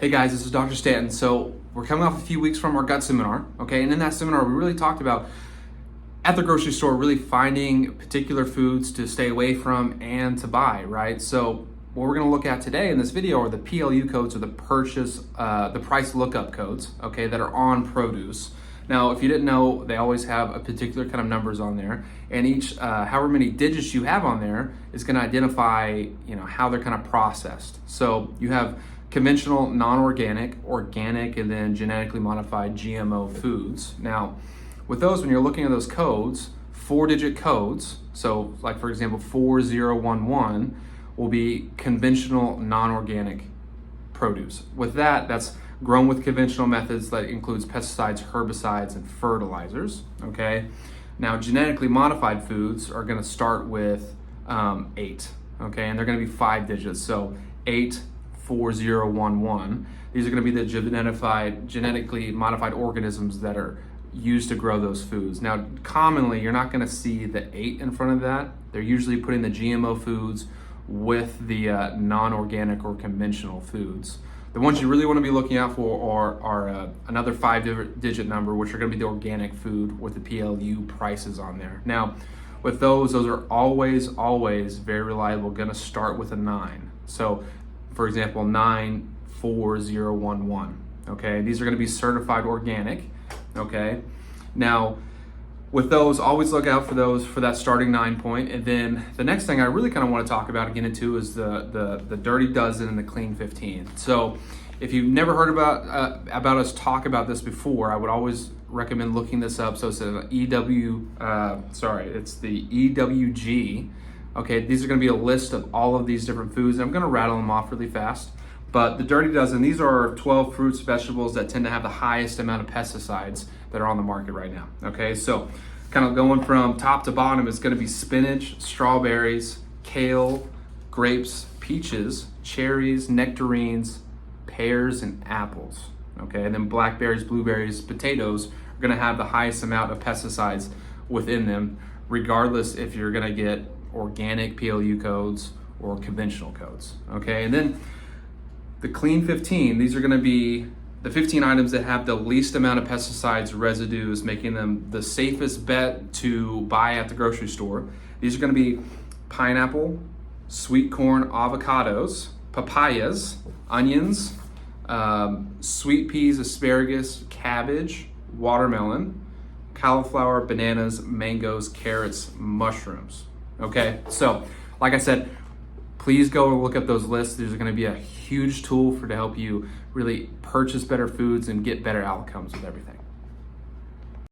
Hey guys, this is Dr. Stanton. So we're coming off a few weeks from our gut seminar, okay? And in that seminar, we really talked about at the grocery store, really finding particular foods to stay away from and to buy, right? So what we're gonna look at today in this video are the PLU codes, or the price lookup codes, okay, that are on produce. Now, if you didn't know, they always have a particular kind of numbers on there, and each, however many digits you have on there is gonna identify, how they're kind of processed. So you have conventional, non-organic, organic, and then genetically modified GMO foods. Now, with those, when you're looking at those codes, 4-digit codes, so like for example, 4011 will be conventional, non-organic produce. With that, that's grown with conventional methods that includes pesticides, herbicides, and fertilizers, okay? Now, genetically modified foods are gonna start with 8, okay? And they're gonna be 5 digits, so 84011. These are going to be the genetically modified organisms that are used to grow those foods. Now, commonly, you're not going to see the 8 in front of that. They're usually putting the GMO foods with the non-organic or conventional foods. The ones you really want to be looking out for are another 5-digit number, which are going to be the organic food with the PLU prices on there. Now, with those are always very reliable, going to start with a 9. So, for example, 94011, okay? These are gonna be certified organic, okay? Now, with those, always look out for those, for that starting 9 point. And then the next thing I really kind of want to talk about and get into is the dirty dozen and the clean 15. So if you've never heard about us talk about this before, I would always recommend looking this up. So it's the EWG. Okay, these are going to be a list of all of these different foods. I'm going to rattle them off really fast. But the dirty dozen, these are 12 fruits, vegetables that tend to have the highest amount of pesticides that are on the market right now. Okay, so kind of going from top to bottom, it's going to be spinach, strawberries, kale, grapes, peaches, cherries, nectarines, pears, and apples. Okay, and then blackberries, blueberries, potatoes are going to have the highest amount of pesticides within them, regardless if you're going to get organic PLU codes or conventional codes, okay? And then the clean 15, these are gonna be the 15 items that have the least amount of pesticides, residues, making them the safest bet to buy at the grocery store. These are gonna be pineapple, sweet corn, avocados, papayas, onions, sweet peas, asparagus, cabbage, watermelon, cauliflower, bananas, mangoes, carrots, mushrooms. Okay, so like I said, please go and look up those lists. These are going to be a huge tool to help you really purchase better foods and get better outcomes with everything.